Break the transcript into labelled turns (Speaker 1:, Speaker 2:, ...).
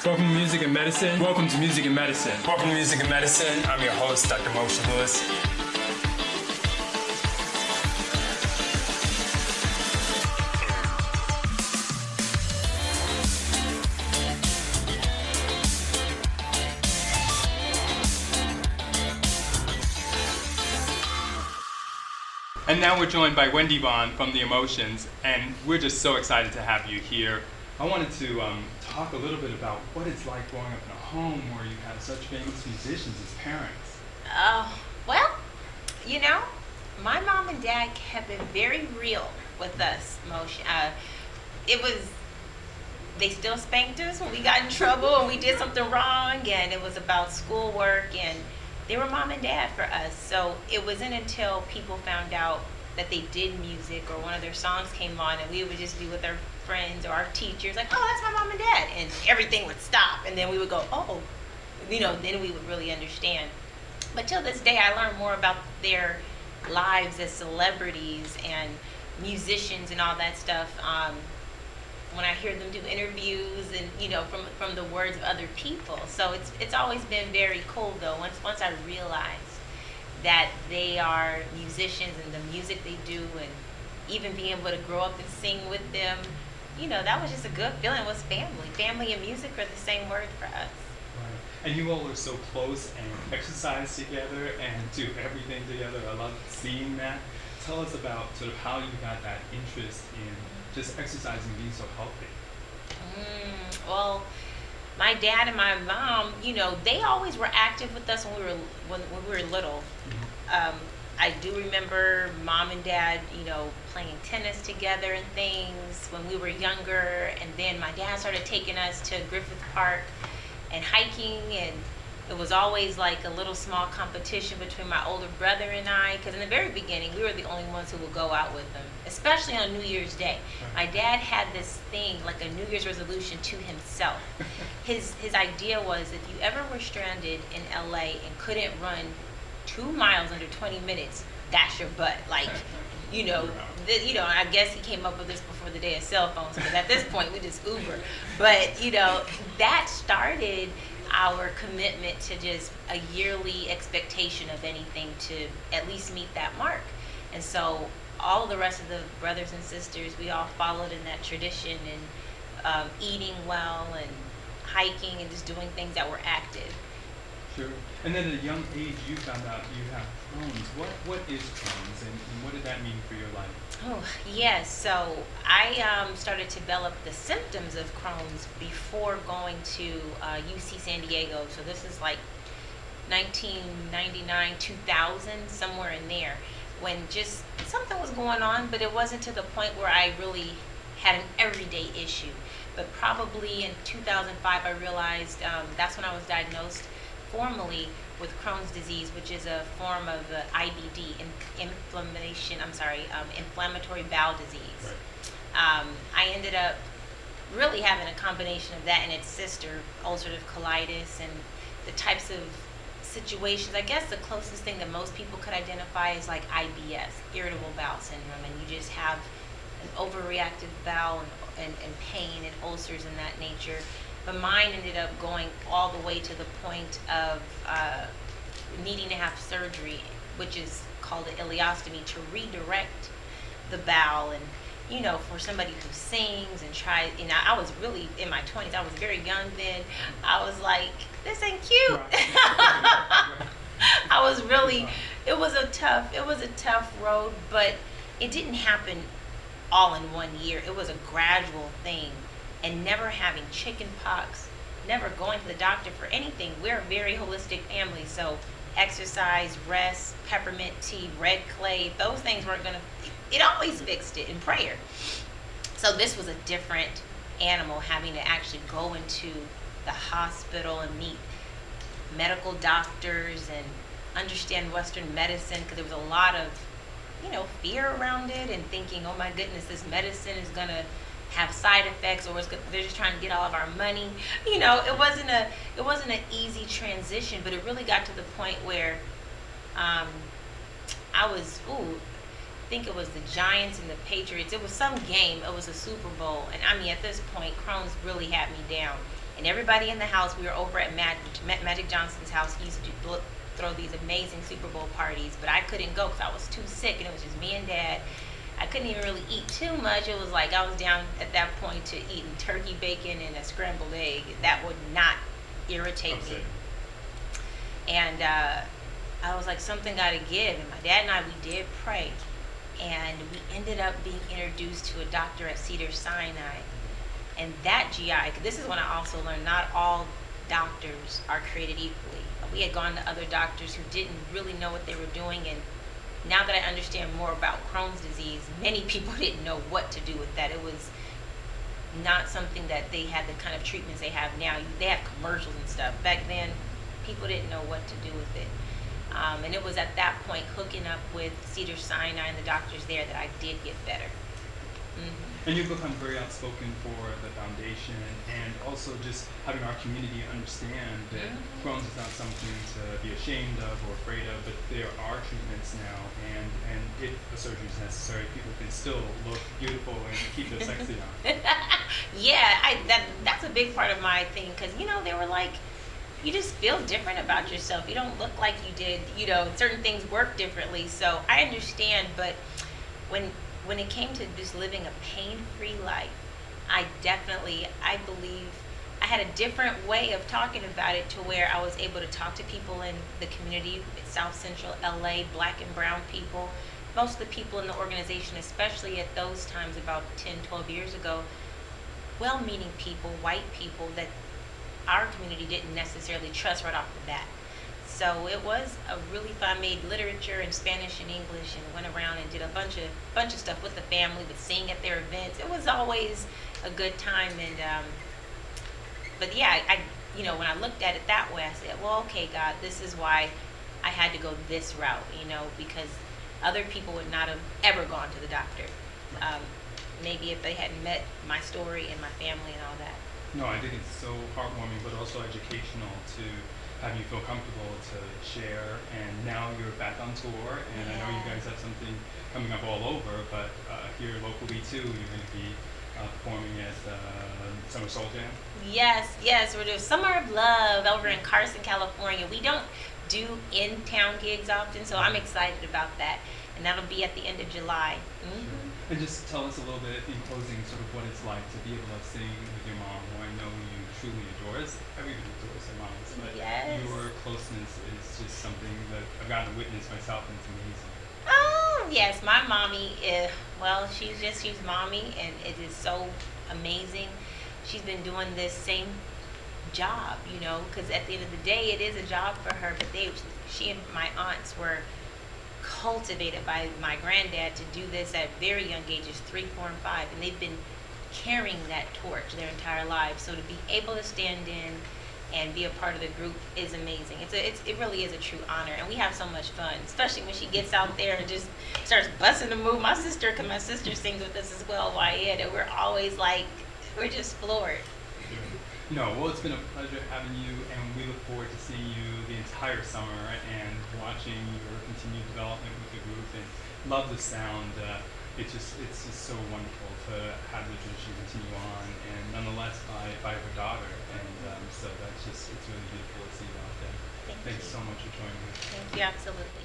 Speaker 1: Welcome to Music and Medicine. Welcome to Music and Medicine.
Speaker 2: Welcome to Music and Medicine. I'm your host, Dr. Moshe Lewis.
Speaker 1: And now we're joined by Wendi Vaughn from The Emotions, and we're just so excited to have you here. I wanted to talk a little bit about what it's like growing up in a home where you have such famous musicians as parents.
Speaker 3: Well, you know, my mom and dad kept it very real with us, Moshe. They still spanked us when we got in trouble and we did something wrong, and it was about schoolwork, and they were mom and dad for us. So it wasn't until people found out that they did music or one of their songs came on and we would just be with our friends or our teachers like, oh, that's my mom and dad, and everything would stop, and then we would go, oh, then we would really understand. But till this day, I learned more about their lives as celebrities and musicians and all that stuff when I hear them do interviews and from the words of other people. So it's always been very cool though. Once I realized that they are musicians and the music they do, and even being able to grow up and sing with them, that was just a good feeling. It was family. Family and music are the same word for us.
Speaker 1: Right. And you all are so close and exercise together and do everything together. I love seeing that. Tell us about sort of how you got that interest in just exercising and being so healthy.
Speaker 3: Well, my dad and my mom, they always were active with us when we were little. Mm-hmm. I do remember mom and dad, playing tennis together and things when we were younger. And then my dad started taking us to Griffith Park and hiking, and it was always like a little small competition between my older brother and I, because in the very beginning, we were the only ones who would go out with them, especially on New Year's Day. My dad had this thing, like a New Year's resolution to himself. His idea was, if you ever were stranded in LA and couldn't run 2 miles under 20 minutes, that's your butt. Like, I guess he came up with this before the day of cell phones, because at this point, we just Uber. But, that started our commitment to just a yearly expectation of anything to at least meet that mark. And so all the rest of the brothers and sisters, we all followed in that tradition, and eating well and hiking and just doing things that were active.
Speaker 1: Sure. And then at a young age, you found out you have Chrohns. What is Chrohns, and what did that mean for your life?
Speaker 3: Oh, yes. So I started to develop the symptoms of Chrohns before going to UC San Diego. So this is like 1999, 2000, somewhere in there, when just something was going on, but it wasn't to the point where I really had an everyday issue. But probably in 2005, I realized that's when I was diagnosed formally with Crohn's disease, which is a form of IBD, inflammatory bowel disease. Right. I ended up really having a combination of that and its sister, ulcerative colitis, and the types of situations. I guess the closest thing that most people could identify is like IBS, irritable bowel syndrome, and you just have an overreactive bowel and pain and ulcers in that nature. But mine ended up going all the way to the point of needing to have surgery, which is called an ileostomy, to redirect the bowel. And, for somebody who sings and tries, I was really in my 20s. I was very young then. I was like, this ain't cute. I was really, it was a tough road, but it didn't happen all in 1 year. It was a gradual thing. And never having chicken pox, never going to the doctor for anything. We're a very holistic family, so exercise, rest, peppermint tea, red clay, those things weren't gonna, it always fixed it in prayer. So this was a different animal, having to actually go into the hospital and meet medical doctors and understand Western medicine, because there was a lot of, fear around it, and thinking, oh my goodness, this medicine is gonna have side effects, or they're just trying to get all of our money. It wasn't an easy transition, but it really got to the point where think it was the Giants and the Patriots. It was some game. It was a Super Bowl. And I mean, at this point, Chrohns really had me down. And everybody in the house, we were over at Magic Johnson's house. He used to throw these amazing Super Bowl parties, but I couldn't go because I was too sick, and it was just me and Dad. I couldn't even really eat too much. It was like I was down at that point to eating turkey bacon and a scrambled egg. That would not irritate me. And I was like, something got to give. And my dad and I, we did pray. And we ended up being introduced to a doctor at Cedars-Sinai. And that GI, this is when I also learned not all doctors are created equally. We had gone to other doctors who didn't really know what they were doing, and now that I understand more about Crohn's disease, many people didn't know what to do with that. It was not something that they had the kind of treatments they have now. They have commercials and stuff. Back then, people didn't know what to do with it. And it was at that point, hooking up with Cedars-Sinai and the doctors there, that I did get better. Mm-hmm.
Speaker 1: And you've become very outspoken for the foundation, and also just having our community understand that Crohn's is not something to be ashamed of or afraid of, but there are treatments now, and if a surgery is necessary, people can still look beautiful and keep their sexy on.
Speaker 3: Yeah, that's a big part of my thing, because, they were like, you just feel different about yourself. You don't look like you did, certain things work differently. So I understand, but when it came to just living a pain-free life, I believe I had a different way of talking about it, to where I was able to talk to people in the community, South Central LA, black and brown people. Most of the people in the organization, especially at those times about 10, 12 years ago, well-meaning people, white people that our community didn't necessarily trust right off the bat. So it was a really fun. I made literature in Spanish and English, and went around and did a bunch of stuff with the family, would sing at their events. It was always a good time. And but yeah, I when I looked at it that way, I said, well, okay, God, this is why I had to go this route, because other people would not have ever gone to the doctor. Maybe if they hadn't met my story and my family and all that.
Speaker 1: No, I think it's so heartwarming, but also educational to have you feel comfortable to share. And now you're back on tour, and I know you guys have something coming up all over, but here locally too, you're going to be performing at Summer Soul Jam. Yes, we're doing Summer of Love over in Carson, California. We don't do in-town gigs often, so I'm excited about that, and that'll be at the end of July. Mm-hmm. Sure. And just tell us a little bit in closing, sort of what it's like to be able to sing with your mom, who I know you truly adore. Everybody adores their moms, but your closeness is just something that I've gotten to witness myself, and it's amazing. Oh, yes, my mommy is, she's mommy, and it is so amazing. She's been doing this same job, because at the end of the day, it is a job for her, but she and my aunts were cultivated by my granddad to do this at very young ages, 3, 4, and 5, and they've been carrying that torch their entire lives. So to be able to stand in and be a part of the group is amazing. It really is a true honor, and we have so much fun, especially when she gets out there and just starts busting the move. My sister sings with us as well, Wyatt, and we're always like, we're just floored. No, well, it's been a pleasure having you, and we look forward to seeing you the entire summer and watching your continued development with the group, and love the sound. It's just so wonderful to have the tradition continue on, and nonetheless by her daughter, and so it's really beautiful to see you out there. Thanks so much for joining us. Thank you, absolutely.